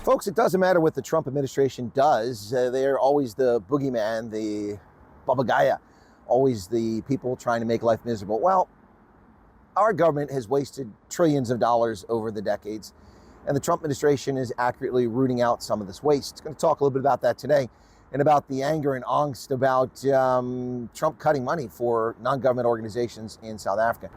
Folks, it doesn't matter what the Trump administration does. They're always the boogeyman, the Baba Gaya, always the people trying to make life miserable. Well, our government has wasted trillions of dollars over the decades, and the Trump administration is accurately rooting out some of this waste. Going to talk a little bit about that today, and about the anger and angst about Trump cutting money for non-government organizations in South Africa.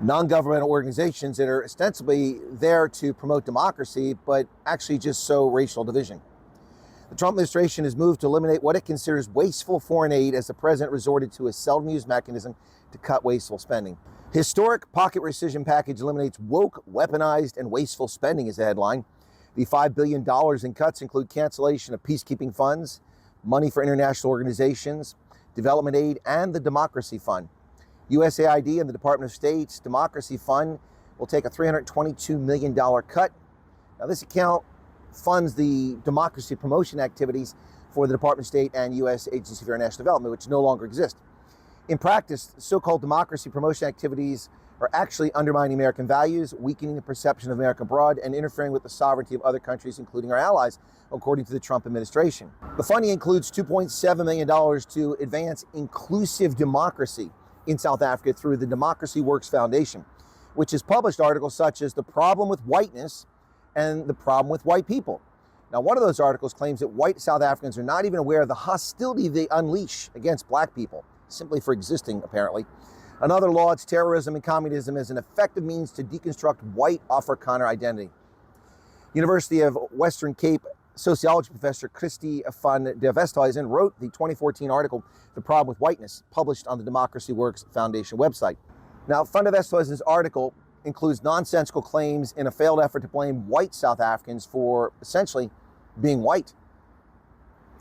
Non-government organizations that are ostensibly there to promote democracy, but actually just sow racial division. The Trump administration has moved to eliminate what it considers wasteful foreign aid as the president resorted to a seldom used mechanism to cut wasteful spending. Historic pocket rescission package eliminates woke, weaponized, and wasteful spending is the headline. The $5 billion in cuts include cancellation of peacekeeping funds, money for international organizations, development aid, and the Democracy Fund. USAID and the Department of State's Democracy Fund will take a $322 million cut. Now, this account funds the democracy promotion activities for the Department of State and U.S. Agency for International Development, which no longer exist. In practice, so-called democracy promotion activities are actually undermining American values, weakening the perception of America abroad, and interfering with the sovereignty of other countries, including our allies, according to the Trump administration. The funding includes $2.7 million to advance inclusive democracy in South Africa through the Democracy Works Foundation, which has published articles such as The Problem with Whiteness and The Problem with White People. Now, one of those articles claims that white South Africans are not even aware of the hostility they unleash against black people, simply for existing, apparently. Another lauds terrorism and communism as an effective means to deconstruct white Afrikaner identity. University of Western Cape sociology professor Christie van der Westhuizen wrote the 2014 article, The Problem with Whiteness, published on the Democracy Works Foundation website. Now, van der Westhuizen's article includes nonsensical claims in a failed effort to blame white South Africans for essentially being white.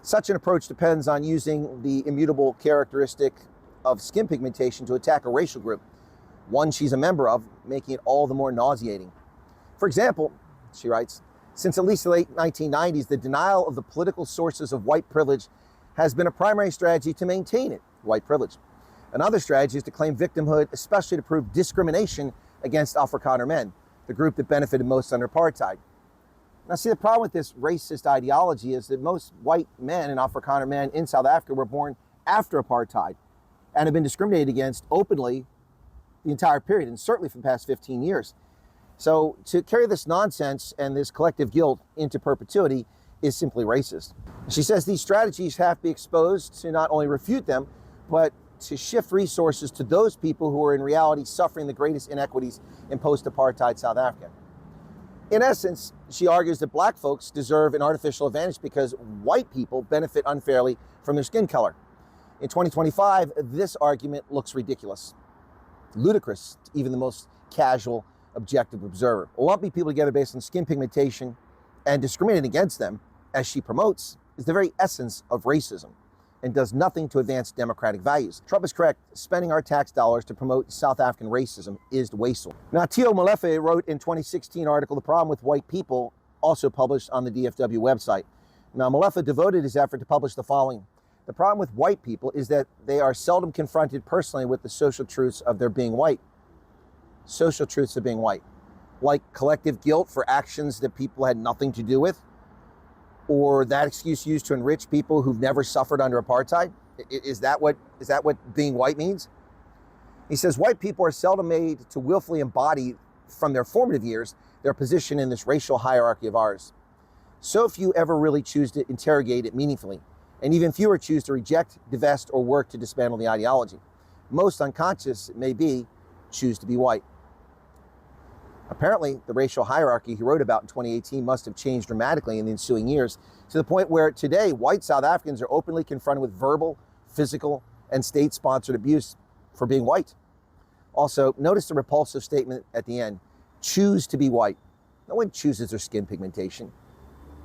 Such an approach depends on using the immutable characteristic of skin pigmentation to attack a racial group, one she's a member of, making it all the more nauseating. For example, she writes, since at least the late 1990s, the denial of the political sources of white privilege has been a primary strategy to maintain it, white privilege. Another strategy is to claim victimhood, especially to prove discrimination against Afrikaner men, the group that benefited most under apartheid. Now, see, the problem with this racist ideology is that most white men and Afrikaner men in South Africa were born after apartheid and have been discriminated against openly the entire period, and certainly for the past 15 years. So to carry this nonsense and this collective guilt into perpetuity is simply racist. She says these strategies have to be exposed to not only refute them, but to shift resources to those people who are in reality suffering the greatest inequities in post-apartheid South Africa. In essence, she argues that black folks deserve an artificial advantage because white people benefit unfairly from their skin color. In 2025, this argument looks ridiculous, ludicrous to even the most casual, objective observer. Lumping people together based on skin pigmentation and discriminating against them, as she promotes, is the very essence of racism and does nothing to advance democratic values. Trump is correct. Spending our tax dollars to promote South African racism is wasteful. Now, Theo Molefe wrote in 2016 article, The Problem with White People, also published on the DFW website. Now, Molefe devoted his effort to publish the following. The problem with white people is that they are seldom confronted personally with the social truths of their being white. Social truths of being white, like collective guilt for actions that people had nothing to do with, or that excuse used to enrich people who've never suffered under apartheid. Is that what being white means? He says white people are seldom made to willfully embody from their formative years their position in this racial hierarchy of ours. So few ever really choose to interrogate it meaningfully, and even fewer choose to reject, divest, or work to dismantle the ideology. Most unconscious, it may be, choose to be white. Apparently, the racial hierarchy he wrote about in 2018 must have changed dramatically in the ensuing years, to the point where today white South Africans are openly confronted with verbal, physical, and state-sponsored abuse for being white. Also, notice the repulsive statement at the end, choose to be white. No one chooses their skin pigmentation.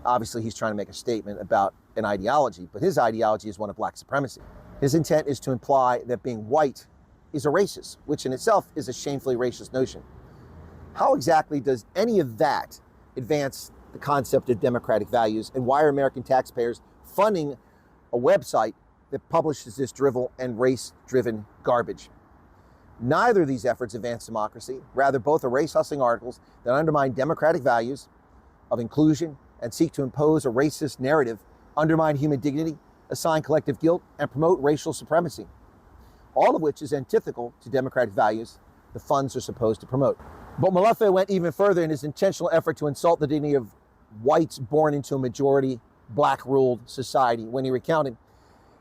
Obviously, he's trying to make a statement about an ideology, but his ideology is one of black supremacy. His intent is to imply that being white is a racist, which in itself is a shamefully racist notion. How exactly does any of that advance the concept of democratic values, and why are American taxpayers funding a website that publishes this drivel and race-driven garbage? Neither of these efforts advance democracy. Rather, both are race-hustling articles that undermine democratic values of inclusion and seek to impose a racist narrative, undermine human dignity, assign collective guilt, and promote racial supremacy, all of which is antithetical to democratic values the funds are supposed to promote. But Molefe went even further in his intentional effort to insult the dignity of whites born into a majority black-ruled society when he recounted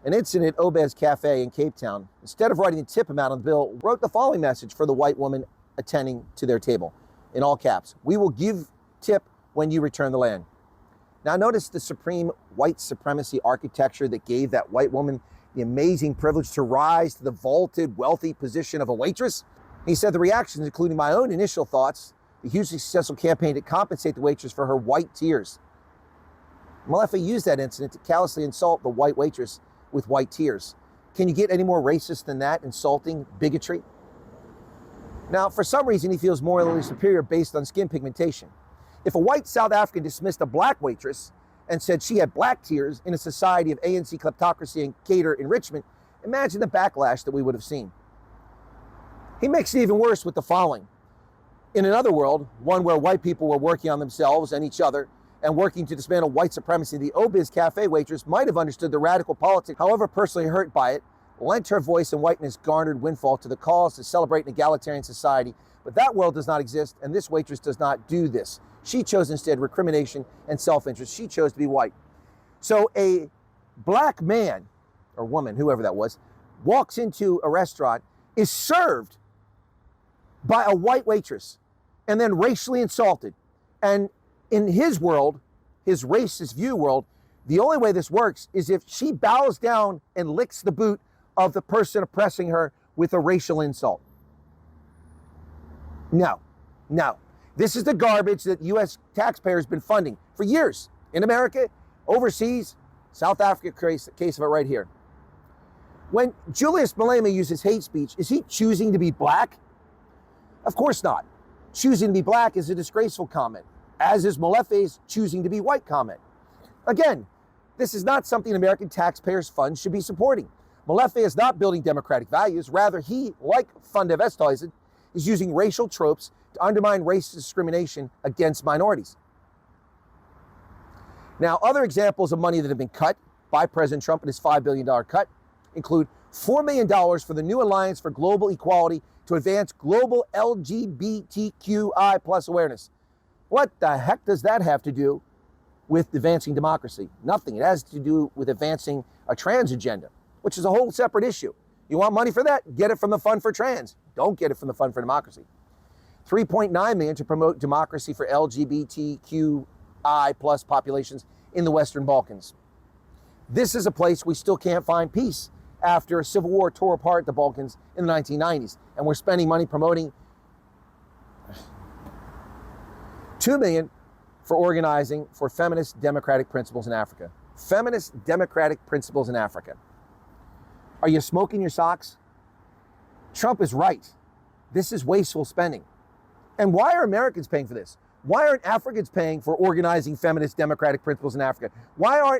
an incident at Obez Cafe in Cape Town. Instead of writing a tip amount on the bill, wrote the following message for the white woman attending to their table, in all caps: "We will give tip when you return the land." Now notice the supreme white supremacy architecture that gave that white woman the amazing privilege to rise to the vaulted, wealthy position of a waitress. He said the reactions, including my own initial thoughts, the hugely successful campaign to compensate the waitress for her white tears. Molefe used that incident to callously insult the white waitress with white tears. Can you get any more racist than that? Insulting bigotry? Now, for some reason, he feels morally superior based on skin pigmentation. If a white South African dismissed a black waitress and said she had black tears in a society of ANC kleptocracy and cater enrichment, imagine the backlash that we would have seen. He makes it even worse with the following. In another world, one where white people were working on themselves and each other and working to dismantle white supremacy, the Obez Cafe waitress might have understood the radical politics, however personally hurt by it, lent her voice and whiteness garnered windfall to the cause to celebrate an egalitarian society. But that world does not exist, and this waitress does not do this. She chose instead recrimination and self-interest. She chose to be white. So a black man or woman, whoever that was, walks into a restaurant, is served by a white waitress, and then racially insulted. And in his world, his racist view world, the only way this works is if she bows down and licks the boot of the person oppressing her with a racial insult. No. This is the garbage that U.S. taxpayers have been funding for years. In America, overseas, South Africa, case of it right here. When Julius Malema uses hate speech, is he choosing to be black? Of course not. Choosing to be black is a disgraceful comment, as is Molefe's choosing to be white comment. Again, this is not something American taxpayers' funds should be supporting. Molefe is not building democratic values. Rather, he, like Van der Westhuizen, is using racial tropes to undermine racist discrimination against minorities. Now, other examples of money that have been cut by President Trump in his $5 billion cut include $4 million for the new Alliance for Global Equality to advance global LGBTQI plus awareness. What the heck does that have to do with advancing democracy? Nothing. It has to do with advancing a trans agenda, which is a whole separate issue. You want money for that? Get it from the Fund for Trans. Don't get it from the Fund for Democracy. $3.9 million to promote democracy for LGBTQI plus populations in the Western Balkans. This is a place we still can't find peace after a civil war tore apart the Balkans in the 1990s. And we're spending money promoting $2 million for organizing for feminist democratic principles in Africa. Feminist democratic principles in Africa. Are you smoking your socks? Trump is right. This is wasteful spending. And why are Americans paying for this? Why aren't Africans paying for organizing feminist democratic principles in Africa? Why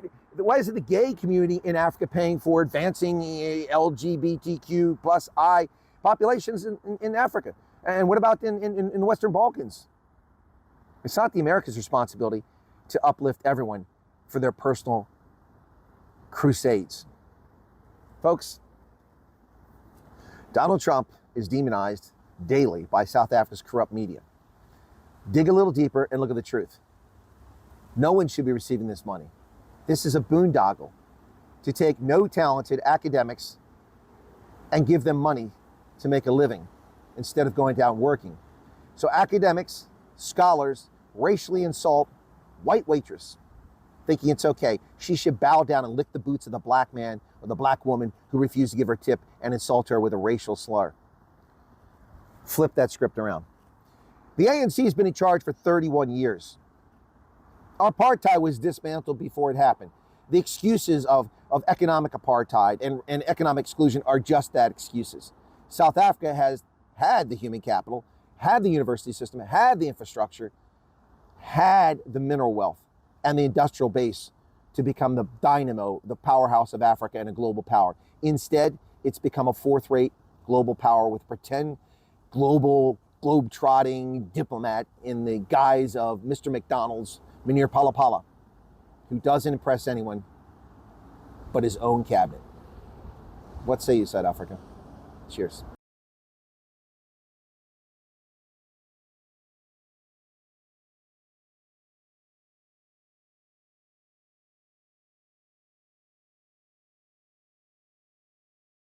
isn't the gay community in Africa paying for advancing LGBTQ plus I populations in Africa? And what about in the Western Balkans? It's not the Americans' responsibility to uplift everyone for their personal crusades. Folks, Donald Trump is demonized daily by South Africa's corrupt media. Dig a little deeper and look at the truth. No one should be receiving this money. This is a boondoggle to take no talented academics and give them money to make a living instead of going down working. So academics, scholars, racially insult white waitress, thinking it's okay. She should bow down and lick the boots of the black man or the black woman who refused to give her tip and insult her with a racial slur. Flip that script around. The ANC has been in charge for 31 years. Apartheid was dismantled before it happened. The excuses of economic apartheid and economic exclusion are just that, excuses. South Africa has had the human capital, had the university system, had the infrastructure, had the mineral wealth and the industrial base to become the dynamo, the powerhouse of Africa and a global power. Instead, it's become a fourth-rate global power with pretend global globe-trotting diplomat in the guise of Mr. McDonald's, Munir Palapala. who doesn't impress anyone but his own cabinet. What say you, South Africa? Cheers.